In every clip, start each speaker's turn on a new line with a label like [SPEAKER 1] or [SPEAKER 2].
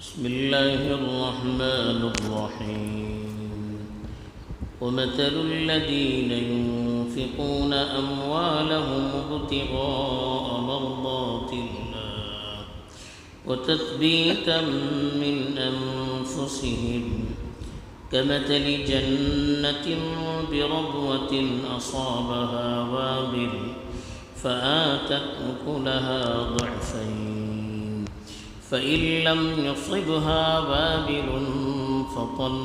[SPEAKER 1] بسم الله الرحمن الرحيم ومثل الذين ينفقون أموالهم ابتغاء مرضات الله وتثبيتا من أنفسهم كمثل جنة بربوة أصابها وابل فآتت أكلها ضعفين فإن لم يصبها وابل فطل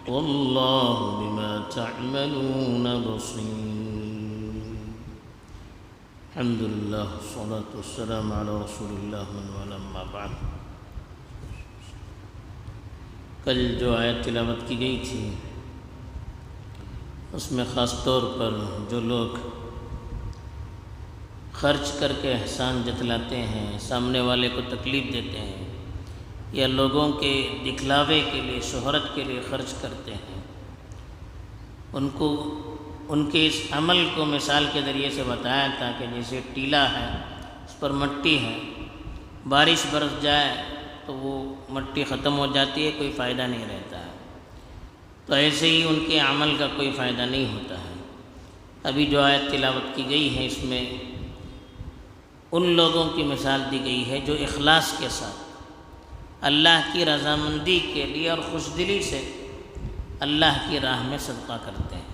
[SPEAKER 1] والله بما تعملون بصير. الحمد لله والصلاة والسلام على رسول الله من والاه أما بعد. کل جو آیت تلاوت کی گئی تھی اس میں خاص طور پر جو لوگ خرچ کر کے احسان جتلاتے ہیں، سامنے والے کو تکلیف دیتے ہیں یا لوگوں کے دکھلاوے کے لیے، شہرت کے لیے خرچ کرتے ہیں، ان کے اس عمل کو مثال کے ذریعے سے بتایا تھا کہ جیسے ٹیلا ہے، اس پر مٹی ہے، بارش برس جائے تو وہ مٹی ختم ہو جاتی ہے، کوئی فائدہ نہیں رہتا ہے، تو ایسے ہی ان کے عمل کا کوئی فائدہ نہیں ہوتا ہے۔ ابھی جو آیت تلاوت کی گئی ہے اس میں ان لوگوں کی مثال دی گئی ہے جو اخلاص کے ساتھ اللہ کی رضامندی کے لیے اور خوش دلی سے اللہ کی راہ میں صدقہ کرتے ہیں۔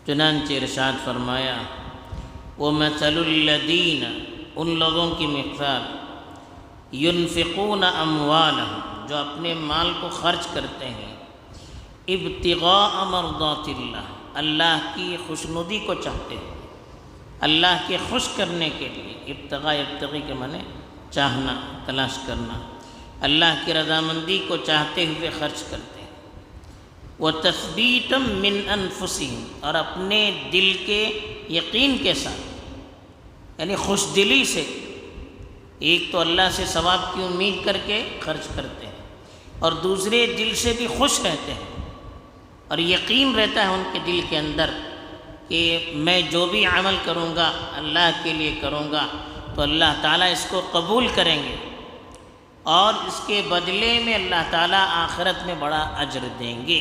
[SPEAKER 1] چنانچہ ارشاد فرمایا وَمَثَلُ الَّذِينَ، ان لوگوں کی مثال يُنفِقُونَ أَمْوَالَهُمْ، جو اپنے مال کو خرچ کرتے ہیں، ابتغاء مرضات اللہ، اللہ کی خوشنودی کو چاہتے ہیں، اللہ کے خوش کرنے کے لیے، ابتغاء ابتغی کے معنی چاہنا، تلاش کرنا، اللہ کی رضامندی کو چاہتے ہوئے خرچ کرتے ہیں۔ وَتَثْبِيتًا مِّنْ أَنفُسِهِمْ، اور اپنے دل کے یقین کے ساتھ، یعنی خوش دلی سے، ایک تو اللہ سے ثواب کی امید کر کے خرچ کرتے ہیں اور دوسرے دل سے بھی خوش رہتے ہیں اور یقین رہتا ہے ان کے دل کے اندر کہ میں جو بھی عمل کروں گا اللہ کے لیے کروں گا تو اللہ تعالیٰ اس کو قبول کریں گے اور اس کے بدلے میں اللہ تعالیٰ آخرت میں بڑا اجر دیں گے۔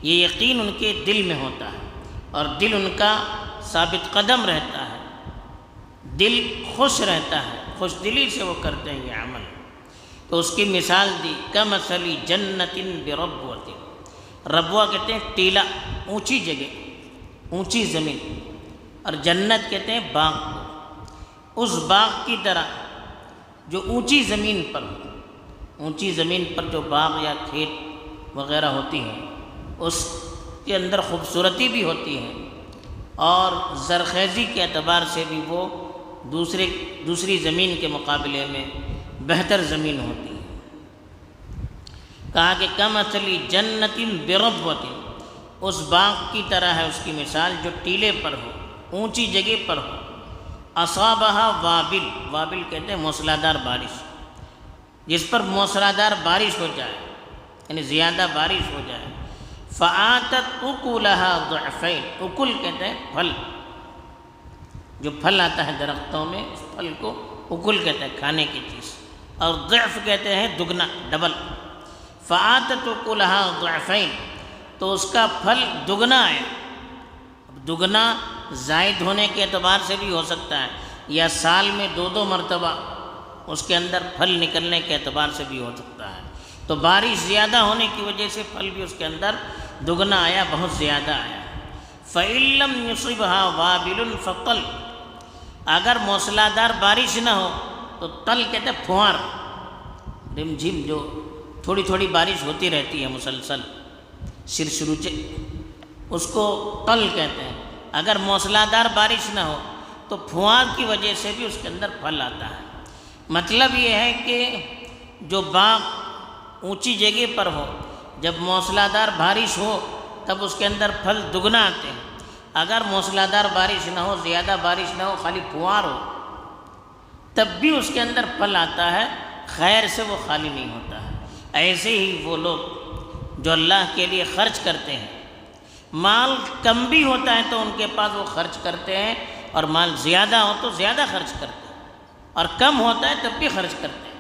[SPEAKER 1] یہ یقین ان کے دل میں ہوتا ہے اور دل ان کا ثابت قدم رہتا ہے، دل خوش رہتا ہے، خوش دلی سے وہ کرتے ہیں یہ عمل۔ تو اس کی مثال دی کمثل جنت بربوۃ، ربوہ کہتے ہیں ٹیلا، اونچی جگہ، اونچی زمین، اور جنت کہتے ہیں باغ کو، اس باغ کی طرح جو اونچی زمین پر ہو، اونچی زمین پر جو باغ یا کھیت وغیرہ ہوتی ہیں اس کے اندر خوبصورتی بھی ہوتی ہے اور زرخیزی کے اعتبار سے بھی وہ دوسری زمین کے مقابلے میں بہتر زمین ہوتی ہے۔ کہا کہ کمثل جنت بربوۃ، اس باغ کی طرح ہے اس کی مثال جو ٹیلے پر ہو، اونچی جگہ پر ہو، اصابہا وابل، وابل کہتے ہیں موسلادھار بارش، جس پر موسلادھار بارش ہو جائے یعنی زیادہ بارش ہو جائے، فآتت اکلہا ضعفین، اکل کہتے ہیں پھل، جو پھل آتا ہے درختوں میں اس پھل کو اکل کہتے ہیں، کھانے کی چیز، اور ضعف کہتے ہیں دگنا، ڈبل، فآتت اکلہا ضعفین، تو اس کا پھل دگنا ہے۔ دگنا زائد ہونے کے اعتبار سے بھی ہو سکتا ہے یا سال میں دو مرتبہ اس کے اندر پھل نکلنے کے اعتبار سے بھی ہو سکتا ہے۔ تو بارش زیادہ ہونے کی وجہ سے پھل بھی اس کے اندر دگنا آیا، بہت زیادہ آیا۔ فَإِن لَّمْ يُصِبْهَا وَابِلٌ فَطَلٌ، اگر موسلادھار بارش نہ ہو تو تل کہتے ہیں پھوار، رم جھم جو تھوڑی تھوڑی بارش ہوتی رہتی ہے مسلسل، شرشروچے، اس کو تل کہتے ہیں۔ اگر موسلادھار بارش نہ ہو تو پھوار کی وجہ سے بھی اس کے اندر پھل آتا ہے۔ مطلب یہ ہے کہ جو باغ اونچی جگہ پر ہو، جب موسلادھار بارش ہو تب اس کے اندر پھل دگنا آتے ہیں، اگر موسلادھار بارش نہ ہو، زیادہ بارش نہ ہو، خالی پھوار ہو، تب بھی اس کے اندر پھل آتا ہے، خیر سے وہ خالی نہیں ہوتا ہے۔ ایسے ہی وہ لوگ جو اللہ کے لیے خرچ کرتے ہیں، مال کم بھی ہوتا ہے تو ان کے پاس وہ خرچ کرتے ہیں، اور مال زیادہ ہو تو زیادہ خرچ کرتے ہیں، اور کم ہوتا ہے تب بھی خرچ کرتے ہیں۔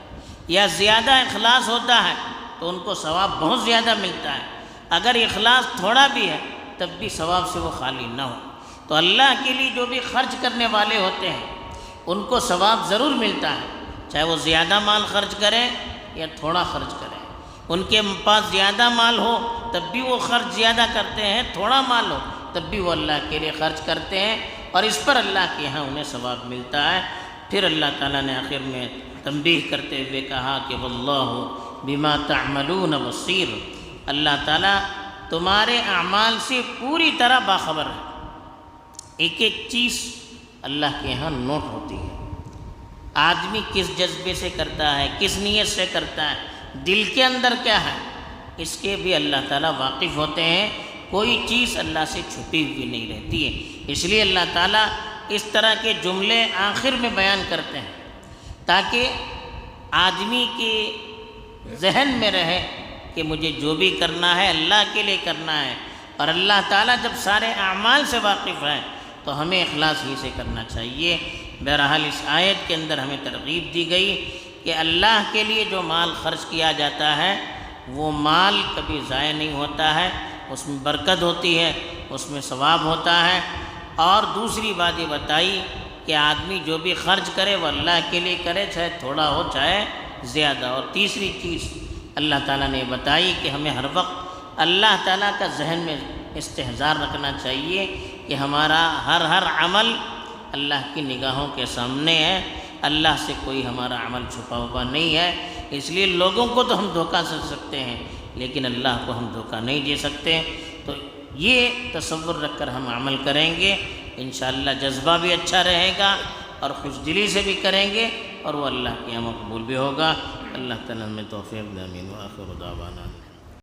[SPEAKER 1] یا زیادہ اخلاص ہوتا ہے تو ان کو ثواب بہت زیادہ ملتا ہے، اگر اخلاص تھوڑا بھی ہے تب بھی ثواب سے وہ خالی نہ ہو۔ تو اللہ کے لیے جو بھی خرچ کرنے والے ہوتے ہیں ان کو ثواب ضرور ملتا ہے، چاہے وہ زیادہ مال خرچ کریں یا تھوڑا خرچ کریں۔ ان کے پاس زیادہ مال ہو تب بھی وہ خرچ زیادہ کرتے ہیں، تھوڑا مال ہو تب بھی وہ اللہ کے لیے خرچ کرتے ہیں، اور اس پر اللہ کے یہاں انہیں ثواب ملتا ہے۔ پھر اللہ تعالیٰ نے آخر میں تنبیہ کرتے ہوئے کہا کہ واللہ بما تعملون بصیر، اللہ تعالیٰ تمہارے اعمال سے پوری طرح باخبر ہے۔ ایک ایک چیز اللہ کے یہاں نوٹ ہوتی ہے، آدمی کس جذبے سے کرتا ہے، کس نیت سے کرتا ہے، دل کے اندر کیا ہے، اس کے بھی اللہ تعالیٰ واقف ہوتے ہیں، کوئی چیز اللہ سے چھپی ہوئی نہیں رہتی ہے۔ اس لیے اللہ تعالیٰ اس طرح کے جملے آخر میں بیان کرتے ہیں تاکہ آدمی کے ذہن میں رہے کہ مجھے جو بھی کرنا ہے اللہ کے لیے کرنا ہے، اور اللہ تعالیٰ جب سارے اعمال سے واقف ہے تو ہمیں اخلاص ہی سے کرنا چاہیے۔ بہرحال اس آیت کے اندر ہمیں ترغیب دی گئی کہ اللہ کے لیے جو مال خرچ کیا جاتا ہے وہ مال کبھی ضائع نہیں ہوتا ہے، اس میں برکت ہوتی ہے، اس میں ثواب ہوتا ہے۔ اور دوسری بات یہ بتائی کہ آدمی جو بھی خرچ کرے وہ اللہ کے لیے کرے، چاہے تھوڑا ہو چاہے زیادہ۔ اور تیسری چیز اللہ تعالیٰ نے بتائی کہ ہمیں ہر وقت اللہ تعالیٰ کا ذہن میں استحضار رکھنا چاہیے کہ ہمارا ہر عمل اللہ کی نگاہوں کے سامنے ہے، اللہ سے کوئی ہمارا عمل چھپا ہوا نہیں ہے۔ اس لیے لوگوں کو تو ہم دھوکہ دے سکتے ہیں لیکن اللہ کو ہم دھوکہ نہیں دے سکتے۔ تو یہ تصور رکھ کر ہم عمل کریں گے، انشاءاللہ جذبہ بھی اچھا رہے گا اور خوش دلی سے بھی کریں گے، اور وہ اللہ کے یہاں مقبول بھی ہوگا۔ اللہ تعالیٰ ہمیں توفیق دے، آمین۔ وآخر دعوانا